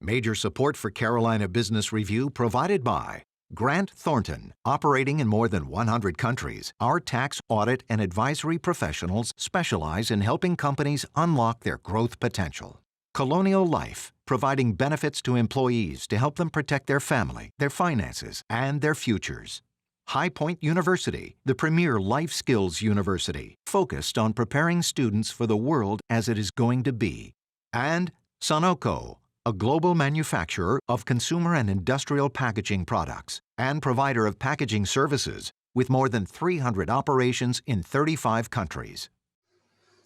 Major support for Carolina Business Review provided by Grant Thornton. Operating in more than 100 countries, our tax, audit, and advisory professionals specialize in helping companies unlock their growth potential. Colonial Life, providing benefits to employees to help them protect their family, their finances, and their futures. High Point University, the premier life skills university, focused on preparing students for the world as it is going to be. And Sonoco, a global manufacturer of consumer and industrial packaging products and provider of packaging services with more than 300 operations in 35 countries.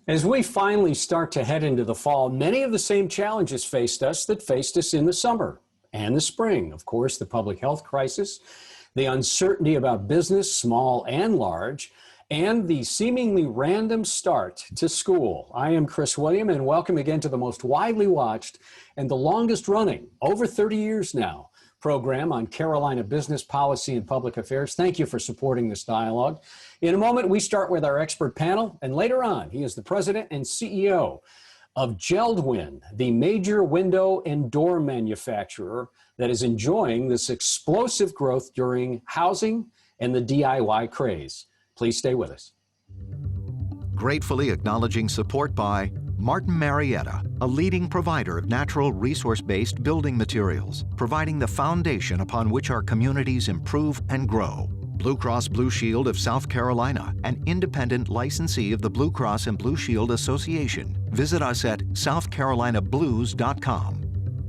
As we finally start to head into the fall, many of the same challenges faced us that faced us in the summer and the spring. Of course, the public health crisis, the uncertainty about business, small and large, and the seemingly random start to school. I am Chris William, and welcome again to the most widely watched and the longest running, over 30 years now, program on Carolina business policy and public affairs. Thank you for supporting this dialogue. In a moment, we start with our expert panel, and later on, he is the president and CEO of JELD-WEN, the major window and door manufacturer that is enjoying this explosive growth during housing and the DIY craze. Please stay with us. Gratefully acknowledging support by Martin Marietta, a leading provider of natural resource-based building materials, providing the foundation upon which our communities improve and grow. Blue Cross Blue Shield of South Carolina, an independent licensee of the Blue Cross and Blue Shield Association. Visit us at southcarolinablues.com.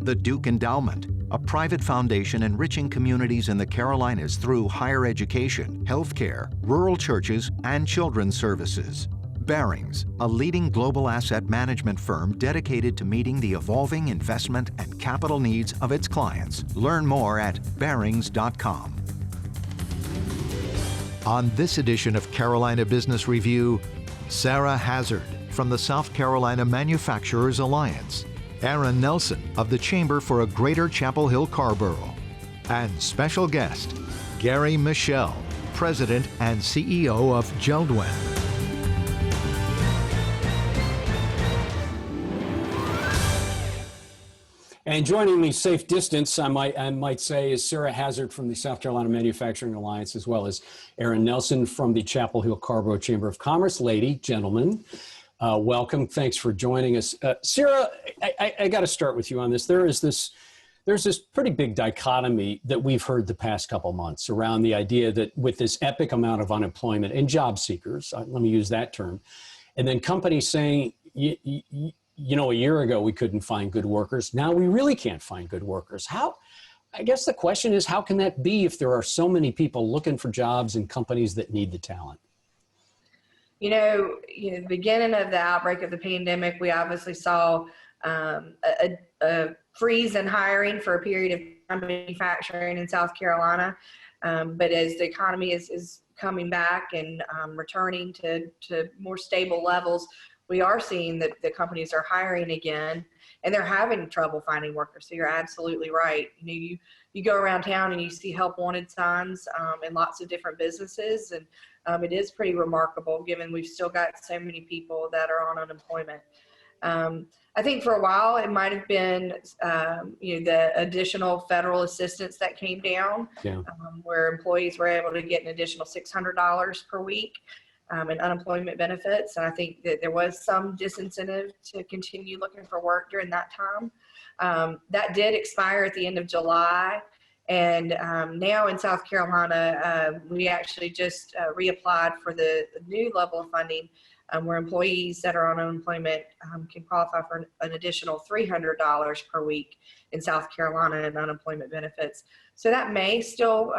The Duke Endowment, a private foundation enriching communities in the Carolinas through higher education, healthcare, rural churches, and children's services. Barings, a leading global asset management firm dedicated to meeting the evolving investment and capital needs of its clients. Learn more at barings.com. On this edition of Carolina Business Review, Sara Hazzard from the South Carolina Manufacturers Alliance, Aaron Nelson of the Chamber for a Greater Chapel Hill-Carrboro, and special guest, Gary Michel, President and CEO of JELD-WEN. And joining me safe distance, I might say, is Sara Hazzard from the South Carolina Manufacturing Alliance, as well as Aaron Nelson from the Chapel Hill-Carrboro Chamber of Commerce. Lady, gentlemen, welcome. Thanks for joining us. Sara, I got to start with you on this. There's this pretty big dichotomy that we've heard the past couple months around the idea that with this epic amount of unemployment and job seekers, let me use that term, and then companies saying, you know, a year ago we couldn't find good workers. Now we really can't find good workers. I guess the question is, how can that be if there are so many people looking for jobs in companies that need the talent? You know, the beginning of the outbreak of the pandemic, we obviously saw a freeze in hiring for a period of time in manufacturing in South Carolina. But as the economy is coming back and returning to more stable levels, we are seeing that the companies are hiring again, and they're having trouble finding workers. So you're absolutely right. You go around town and you see help wanted signs in lots of different businesses, and it is pretty remarkable given we've still got so many people that are on unemployment. I think for a while it might have been the additional federal assistance that came down, where employees were able to get an additional $600 per week. And unemployment benefits. And I think that there was some disincentive to continue looking for work during that time. That did expire at the end of July. And now in South Carolina, we actually just reapplied for the new level of funding where employees that are on unemployment can qualify for an additional $300 per week in South Carolina in unemployment benefits. So that may still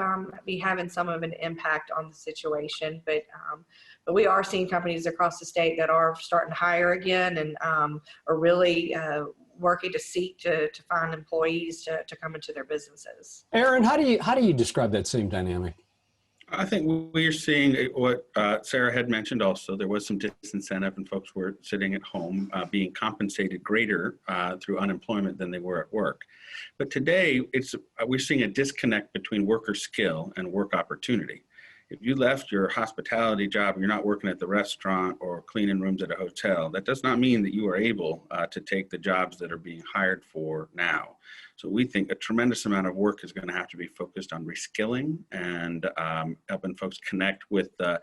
be having some of an impact on the situation, but we are seeing companies across the state that are starting to hire again and are really working to seek to find employees to come into their businesses. Aaron, how do you describe that same dynamic? I think we're seeing what Sara had mentioned also. There was some disincentive and folks were sitting at home being compensated greater through unemployment than they were at work. But today, we're seeing a disconnect between worker skill and work opportunity. if you left your hospitality job, you're not working at the restaurant or cleaning rooms at a hotel, that does not mean that you are able to take the jobs that are being hired for now. So we think a tremendous amount of work is going to have to be focused on reskilling and helping folks connect with the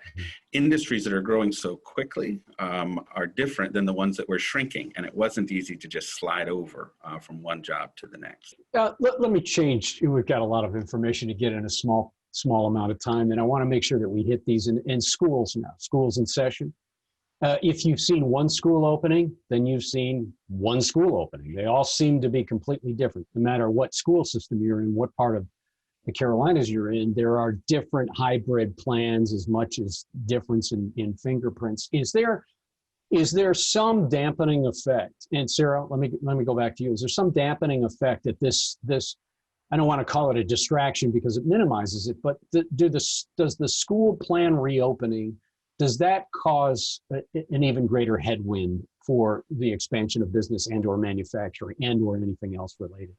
industries that are growing so quickly are different than the ones that were shrinking. And it wasn't easy to just slide over from one job to the next. Let me change. We've got a lot of information to get in a small amount of time. And I want to make sure that we hit these in schools now, schools in session. If you've seen one school opening, then you've seen one school opening. They all seem to be completely different. No matter what school system you're in, what part of the Carolinas you're in, there are different hybrid plans as much as difference in fingerprints. Is there some dampening effect? And Sara, let me go back to you. Is there some dampening effect that this I don't want to call it a distraction because it minimizes it, but does the school plan reopening, does that cause an even greater headwind for the expansion of business and or manufacturing and or anything else related?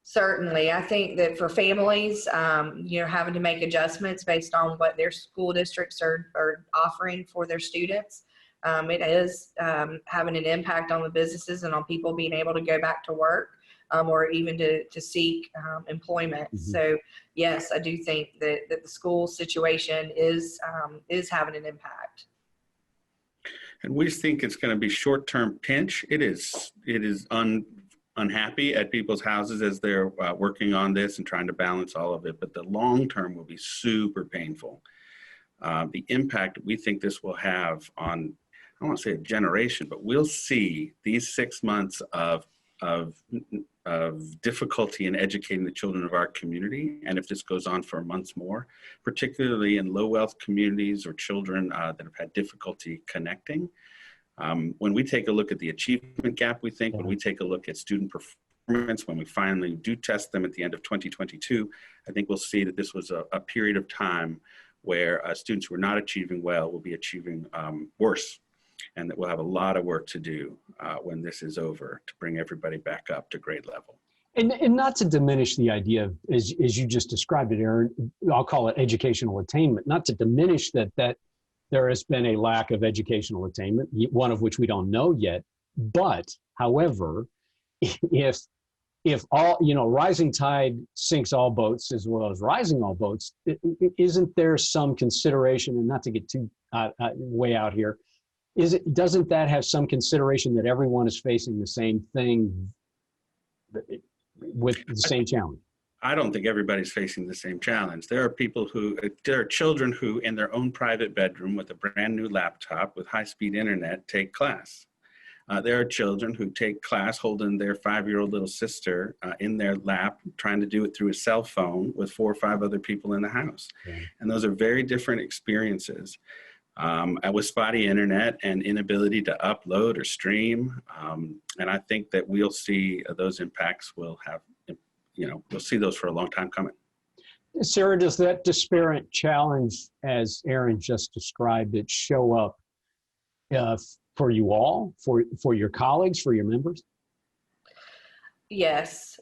Certainly. I think that for families, having to make adjustments based on what their school districts are offering for their students, it is having an impact on the businesses and on people being able to go back to work or even to seek employment. Mm-hmm. So yes, I do think that the school situation is having an impact. And we think it's going to be short-term pinch. It is unhappy at people's houses as they're working on this and trying to balance all of it. But the long term will be super painful. The impact we think this will have on, I don't want to say a generation, but we'll see these 6 months of difficulty in educating the children of our community. And if this goes on for months more, particularly in low wealth communities or children that have had difficulty connecting. When we take a look at the achievement gap, we think, when we take a look at student performance, when we finally do test them at the end of 2022, I think we'll see that this was a period of time where students who are not achieving well will be achieving worse. And that we'll have a lot of work to do when this is over to bring everybody back up to grade level. And not to diminish the idea of, as you just described it, Aaron, I'll call it educational attainment, not to diminish that there has been a lack of educational attainment, one of which we don't know yet. But, however, if all, rising tide sinks all boats as well as rising all boats, isn't there some consideration, and not to get too way out here, doesn't that have some consideration that everyone is facing the same thing with the same challenge? I don't think everybody's facing the same challenge. There are children who in their own private bedroom with a brand new laptop with high-speed internet take class. There are children who take class holding their 5-year-old little sister in their lap, trying to do it through a cell phone with 4 or 5 other people in the house. Okay. And those are very different experiences. With spotty internet and inability to upload or stream. And I think that we'll see those impacts we'll see those for a long time coming. Sara, does that disparate challenge, as Aaron just described it, show up for you all, for your colleagues, for your members? Yes,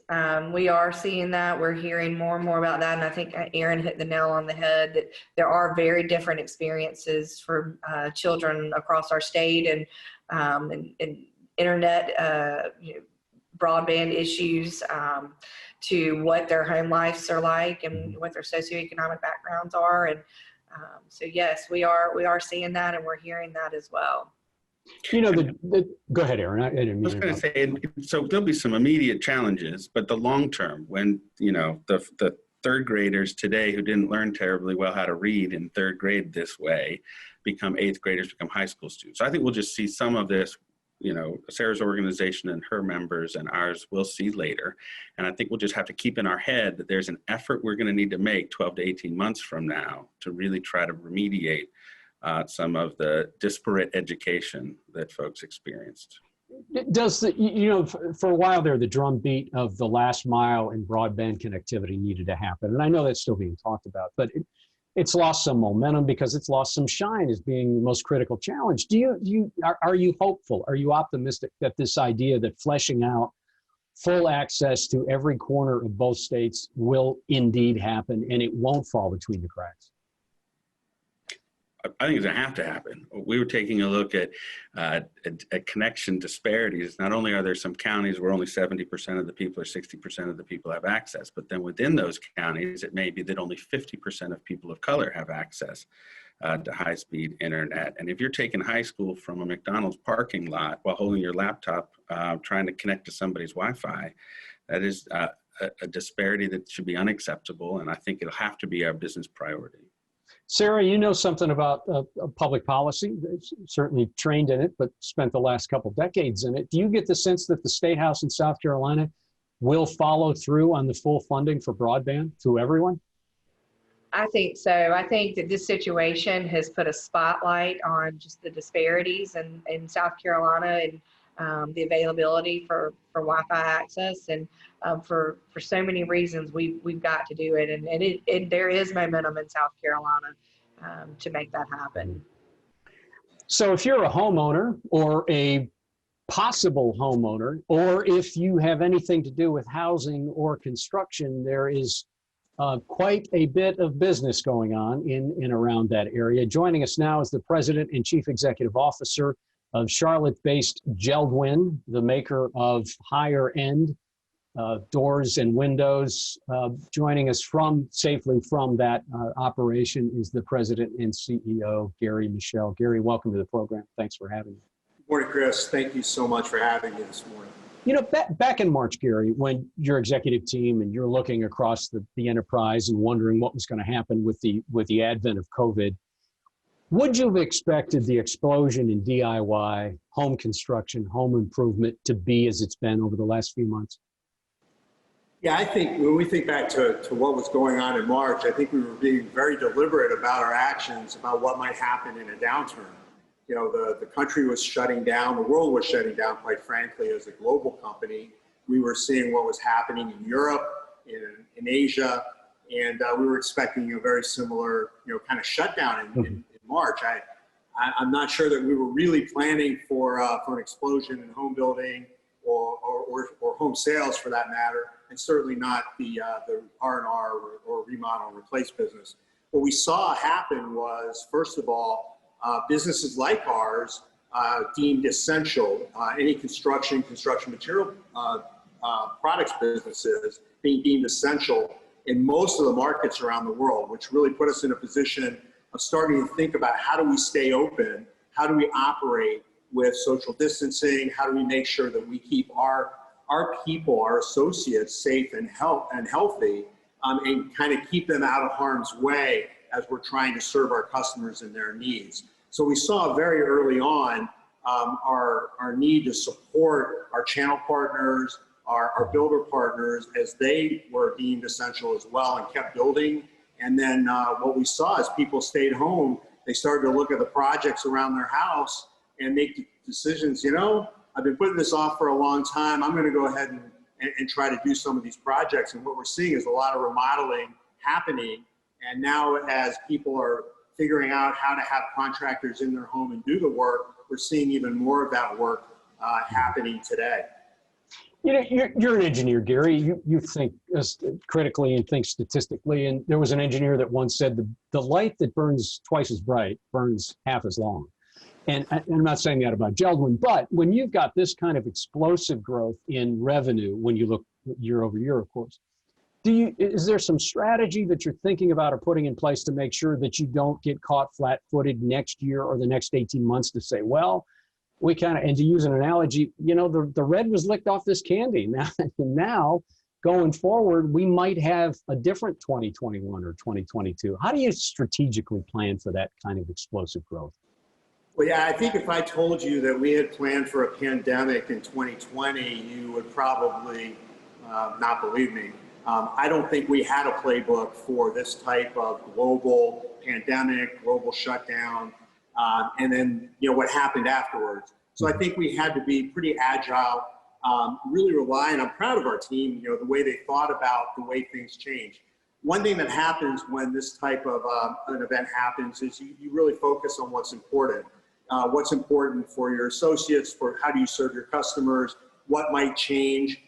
we are seeing that. We're hearing more and more about that. And I think Aaron hit the nail on the head that there are very different experiences for children across our state and internet, broadband issues to what their home lives are like and what their socioeconomic backgrounds are. And so, yes, we are seeing that and we're hearing that as well. Go ahead, Aaron. I was going to say, so there'll be some immediate challenges, but the long term, when, the third graders today who didn't learn terribly well how to read in third grade this way become 8th graders, become high school students. So I think we'll just see some of this, Sara's organization and her members and ours will see later. And I think we'll just have to keep in our head that there's an effort we're going to need to make 12 to 18 months from now to really try to remediate some of the disparate education that folks experienced. Does for a while there, the drumbeat of the last mile and broadband connectivity needed to happen, and I know that's still being talked about, but it's lost some momentum because it's lost some shine as being the most critical challenge. Are you hopeful? Are you optimistic that this idea that fleshing out full access to every corner of both states will indeed happen and it won't fall between the cracks? I think it's going to have to happen. We were taking a look at connection disparities. Not only are there some counties where only 70% of the people or 60% of the people have access, but then within those counties, it may be that only 50% of people of color have access to high-speed internet. And if you're taking high school from a McDonald's parking lot while holding your laptop trying to connect to somebody's Wi-Fi, that is a disparity that should be unacceptable, and I think it'll have to be our business priority. Sarah, you know something about public policy, certainly trained in it, but spent the last couple decades in it. Do you get the sense that the State House in South Carolina will follow through on the full funding for broadband to everyone? I think so. I think that this situation has put a spotlight on just the disparities in South Carolina and the availability for Wi-Fi access, and for so many reasons we've got to do it, and there is momentum in South Carolina to make that happen. So if you're a homeowner or a possible homeowner, or if you have anything to do with housing or construction, there is quite a bit of business going on in and around that area. Joining us now is the President and Chief Executive Officer of Charlotte-based JELD-WEN, the maker of higher-end doors and windows. Joining us safely from that operation is the President and CEO, Gary Michel. Gary, welcome to the program. Thanks for having me. Good morning, Chris. Thank you so much for having me this morning. You know, back in March, Gary, when your executive team and you're looking across the enterprise and wondering what was going to happen with the advent of COVID, would you have expected the explosion in DIY, home construction, home improvement to be as it's been over the last few months? Yeah, I think when we think back to what was going on in March, I think we were being very deliberate about our actions, about what might happen in a downturn. You know, the country was shutting down, the world was shutting down, quite frankly, as a global company. We were seeing what was happening in Europe, in Asia, and we were expecting a very similar, kind of shutdown in March. I'm not sure that we were really planning for an explosion in home building or home sales for that matter, and certainly not the R&R or remodel and replace business. What we saw happen was, first of all, businesses like ours deemed essential, any construction material products businesses being deemed essential in most of the markets around the world, which really put us in a position of starting to think about how do we stay open, how do we operate with social distancing, how do we make sure that we keep our people, our associates safe and healthy, and kind of keep them out of harm's way as we're trying to serve our customers and their needs. So we saw very early on our need to support our channel partners, our builder partners, as they were deemed essential as well and kept building. And then what we saw as people stayed home, they started to look at the projects around their house and make decisions. I've been putting this off for a long time. I'm going to go ahead and try to do some of these projects. And what we're seeing is a lot of remodeling happening. And now as people are figuring out how to have contractors in their home and do the work, we're seeing even more of that work happening today. You're an engineer, Gary. You think critically and think statistically. And there was an engineer that once said the light that burns twice as bright burns half as long. And I'm not saying that about JELD-WEN, but when you've got this kind of explosive growth in revenue, when you look year over year, of course, is there some strategy that you're thinking about or putting in place to make sure that you don't get caught flat-footed next year or the next 18 months to say, well, we kind of, and to use an analogy, the red was licked off this candy. Now going forward, we might have a different 2021 or 2022. How do you strategically plan for that kind of explosive growth? Well, yeah, I think if I told you that we had planned for a pandemic in 2020, you would probably not believe me. I don't think we had a playbook for this type of global pandemic, global shutdown, and then what happened afterwards. So I think we had to be pretty agile, really rely, and I'm proud of our team, the way they thought about the way things change. One thing that happens when this type of an event happens is you really focus on what's important. What's important for your associates, for how do you serve your customers, what might change.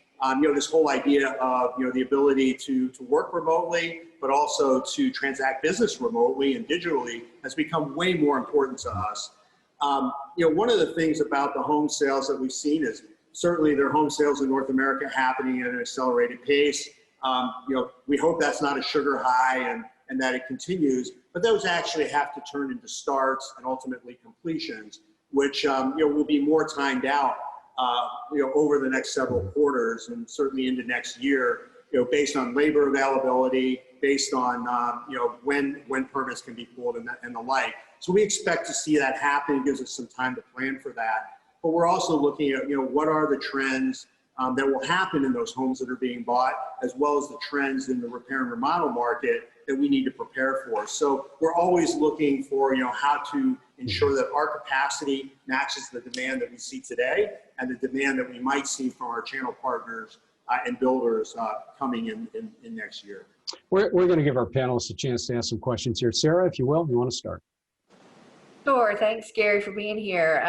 This whole idea of, the ability to work remotely, but also to transact business remotely and digitally has become way more important to us. One of the things about the home sales that we've seen is certainly there are home sales in North America happening at an accelerated pace. We hope that's not a sugar high and that it continues, but those actually have to turn into starts and ultimately completions, which will be more timed out over the next several quarters and certainly into next year, based on labor availability, based on when permits can be pulled and the like. So we expect to see that happen. It gives us some time to plan for that. But we're also looking at what are the trends that will happen in those homes that are being bought, as well as the trends in the repair and remodel market that we need to prepare for. So we're always looking for how to ensure that our capacity matches the demand that we see today and the demand that we might see from our channel partners and builders coming in next year. We're going to give our panelists a chance to ask some questions here. Sara, if you will, you want to start? Sure. Thanks, Gary, for being here.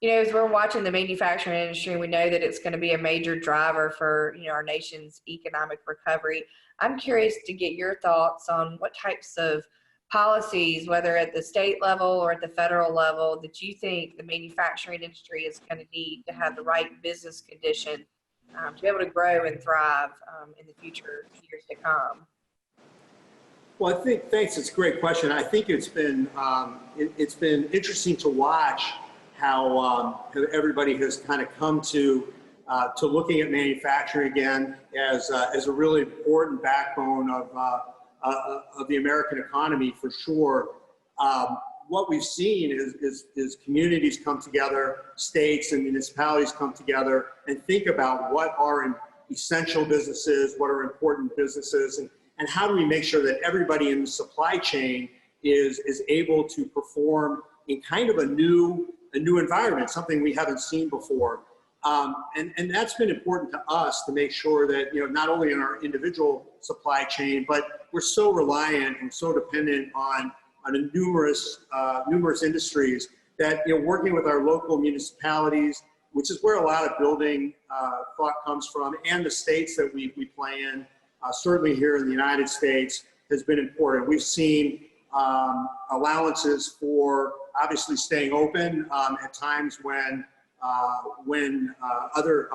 As we're watching the manufacturing industry, we know that it's going to be a major driver for, our nation's economic recovery. I'm curious to get your thoughts on what types of policies, whether at the state level or at the federal level, that you think the manufacturing industry is going to need to have the right business condition to be able to grow and thrive in the future years to come. Well, thanks. It's a great question. I think it's been interesting to watch how everybody has kind of come to looking at manufacturing again as a really important backbone of the American economy, for sure. What we've seen is communities come together, states and municipalities come together and think about what are essential businesses, what are important businesses, and how do we make sure that everybody in the supply chain is able to perform in kind of a new environment, something we haven't seen before. And that's been important to us to make sure that, not only in our individual supply chain, but we're so reliant and so dependent on numerous industries that, working with our local municipalities, which is where a lot of building thought comes from, and the states that we play in, certainly here in the United States, has been important. We've seen allowances for obviously staying open at times when other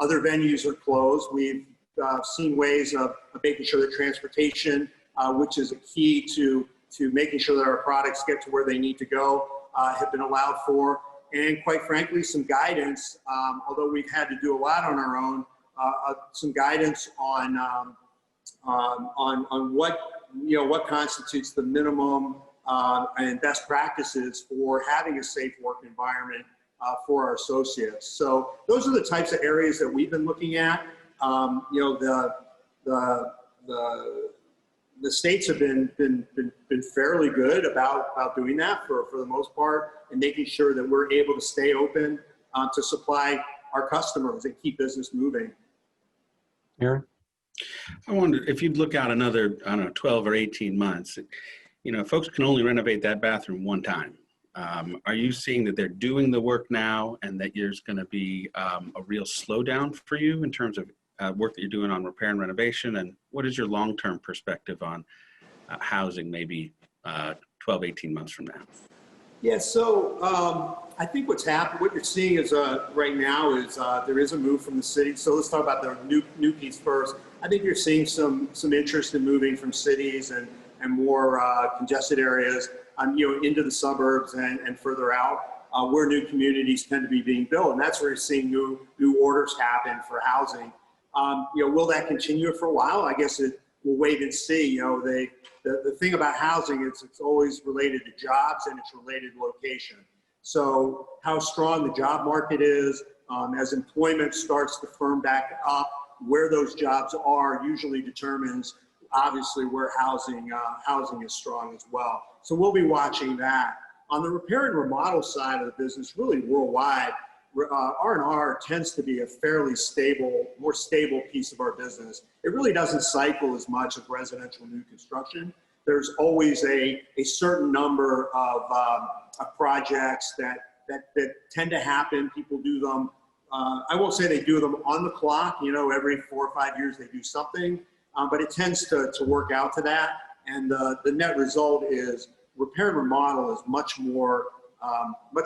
venues are closed. We've seen ways of making sure that transportation, which is a key to making sure that our products get to where they need to go, have been allowed for. And quite frankly, some guidance, although we've had to do a lot on our own, some guidance on what constitutes the minimum and best practices for having a safe work environment for our associates. So those are the types of areas that we've been looking at. The states have been fairly good about doing that for the most part, and making sure that we're able to stay open to supply our customers and keep business moving. Aaron? I wonder if you'd look out another, 12 or 18 months, folks can only renovate that bathroom one time. Are you seeing that they're doing the work now and that there's going to be a real slowdown for you in terms of work that you're doing on repair and renovation? And what is your long-term perspective on housing maybe 12, 18 months from now? Yeah, so I think what you're seeing is right now is there is a move from the city. So let's talk about the new piece first. I think you're seeing some interest in moving from cities and more congested areas, into the suburbs and further out, where new communities tend to be being built, and that's where you're seeing new orders happen for housing. Will that continue for a while? I guess we'll wait and see. The thing about housing is it's always related to jobs and it's related to location. So how strong the job market is, as employment starts to firm back up, where those jobs are usually determines obviously where housing is strong as well. So we'll be watching that. On the repair and remodel side of the business, really worldwide, R&R tends to be a fairly more stable piece of our business. It really doesn't cycle as much as residential new construction. There's always a certain number of projects that tend to happen. People do them I won't say they do them on the clock, every 4 or 5 years they do something, but it tends to work out to that. And the net result is repair and remodel is much more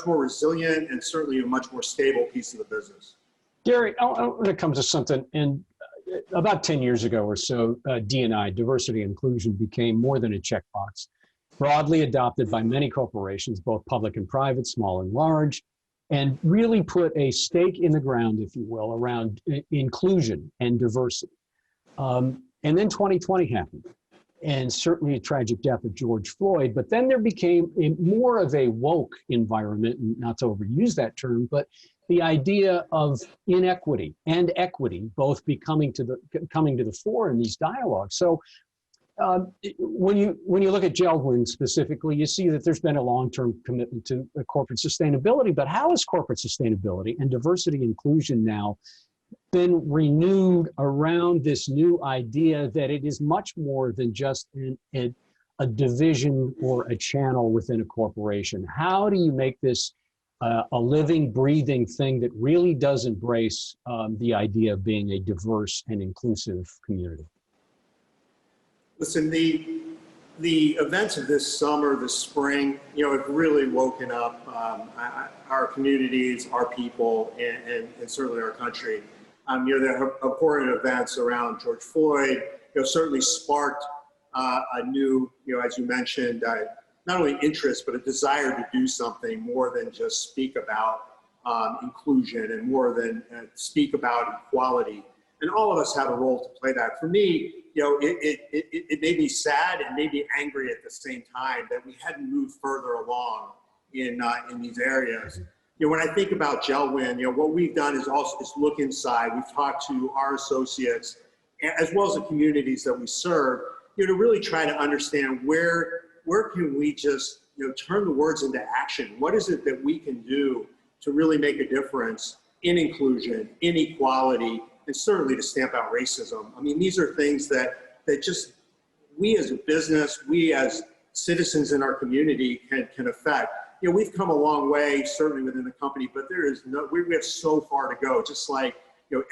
resilient and certainly a much more stable piece of the business. Gary, when it comes to something, and about 10 years ago or so, D&I, diversity and inclusion, became more than a checkbox, broadly adopted by many corporations, both public and private, small and large, and really put a stake in the ground, if you will, around inclusion and diversity. And then 2020 happened, and certainly a tragic death of George Floyd, but then there became more of a woke environment, and not to overuse that term, but the idea of inequity and equity both coming to the fore in these dialogues. So when you look at JELD-WEN specifically, you see that there's been a long-term commitment to corporate sustainability, but how is corporate sustainability and diversity inclusion now been renewed around this new idea that it is much more than just a division or a channel within a corporation? How do you make this a living, breathing thing that really does embrace the idea of being a diverse and inclusive community? Listen, the events of this summer, this spring, have really woken up our communities, our people, and certainly our country. The abhorrent events around George Floyd, certainly sparked a new, as you mentioned, not only interest, but a desire to do something more than just speak about inclusion and more than speak about equality. And all of us have a role to play that. For me, it made me sad and made me angry at the same time that we hadn't moved further along in these areas. When I think about JELD-WEN, what we've done is look inside. We've talked to our associates as well as the communities that we serve, to really try to understand where can we just turn the words into action. What is it that we can do to really make a difference in inclusion, in equality, and certainly to stamp out racism? I mean, these are things that just we as a business, we as citizens in our community can affect. We've come a long way, certainly within the company, but we have so far to go. Just like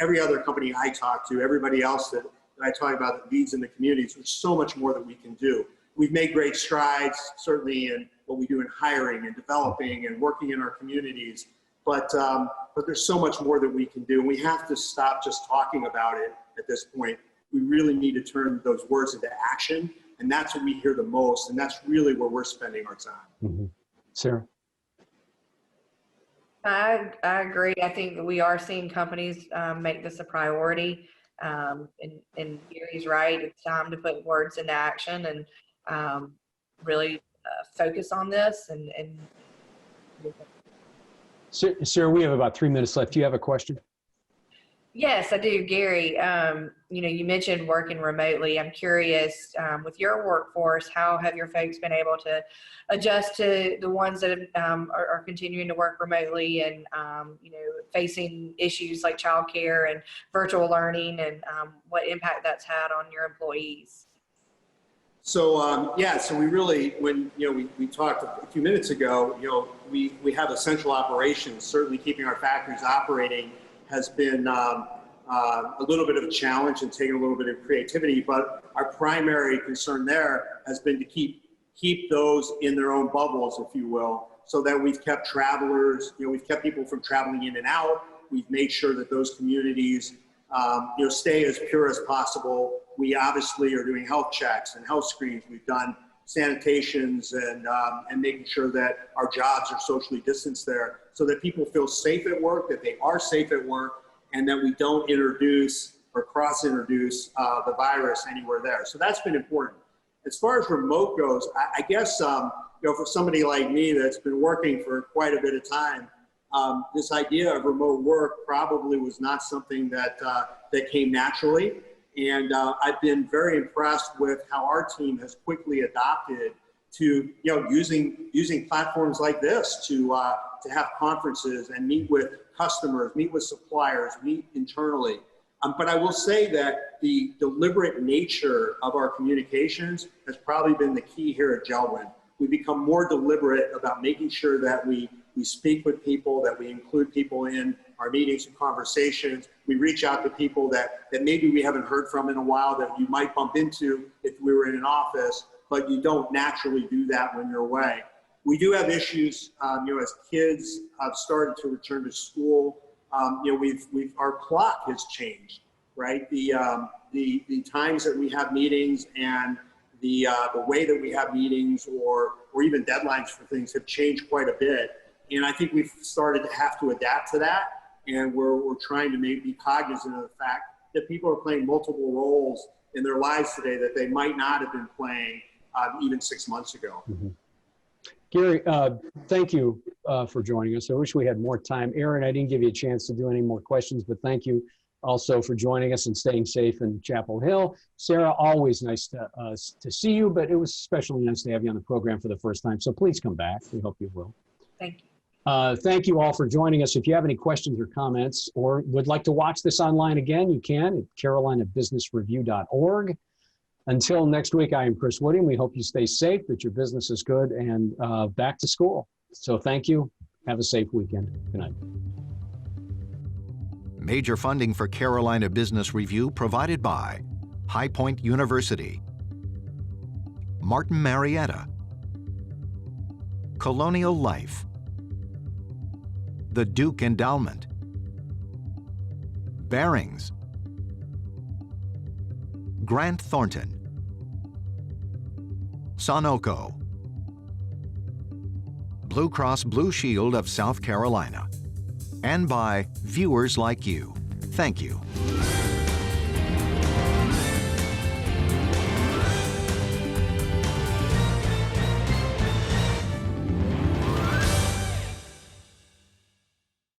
every other company I talk to, everybody else that I talk about that leads in the communities, there's so much more that we can do. We've made great strides, certainly in what we do in hiring and developing and working in our communities, but there's so much more that we can do. And we have to stop just talking about it at this point. We really need to turn those words into action, and that's what we hear the most, and that's really where we're spending our time. Mm-hmm. Sarah? I agree. I think that we are seeing companies make this a priority. And Gary's right. It's time to put words into action and really focus on this. And Sarah, we have about 3 minutes left. Do you have a question? Yes, I do, Gary. You mentioned working remotely. I'm curious, with your workforce, how have your folks been able to adjust to the ones that are continuing to work remotely and, facing issues like childcare and virtual learning, and what impact that's had on your employees? So, so we really, when, we talked a few minutes ago, we have essential operations. Certainly keeping our factories operating has been a little bit of a challenge and taken a little bit of creativity, but our primary concern there has been to keep those in their own bubbles, if you will, so that we've kept travelers, we've kept people from traveling in and out. We've made sure that those communities, stay as pure as possible. We obviously are doing health checks and health screens. We've done sanitations and making sure that our jobs are socially distanced there so that people feel safe at work, that they are safe at work, and that we don't introduce or cross-introduce the virus anywhere there. So that's been important. As far as remote goes, I guess, for somebody like me that's been working for quite a bit of time, this idea of remote work probably was not something that came naturally. And I've been very impressed with how our team has quickly adopted to using platforms like this to have conferences and meet with customers, meet with suppliers, meet internally. But I will say that the deliberate nature of our communications has probably been the key here at JELD-WEN. We become more deliberate about making sure that we we speak with people, that we include people in our meetings and conversations. We reach out to people that maybe we haven't heard from in a while, that you might bump into if we were in an office, but you don't naturally do that when you're away. We do have issues, as kids have started to return to school. Our clock has changed, right? The times that we have meetings and the way that we have meetings or even deadlines for things have changed quite a bit. And I think we've started to have to adapt to that. And we're trying to be cognizant of the fact that people are playing multiple roles in their lives today that they might not have been playing even 6 months ago. Mm-hmm. Gary, thank you for joining us. I wish we had more time. Aaron, I didn't give you a chance to do any more questions, but thank you also for joining us and staying safe in Chapel Hill. Sara, always nice to see you, but it was especially nice to have you on the program for the first time. So please come back. We hope you will. Thank you. Thank you all for joining us. If you have any questions or comments or would like to watch this online again, you can at carolinabusinessreview.org. Until next week, I am Chris Woody, and we hope you stay safe, that your business is good, and back to school. So thank you. Have a safe weekend. Good night. Major funding for Carolina Business Review provided by High Point University, Martin Marietta, Colonial Life, the Duke Endowment, Barings, Grant Thornton, Sonoco, Blue Cross Blue Shield of South Carolina, and by viewers like you. Thank you.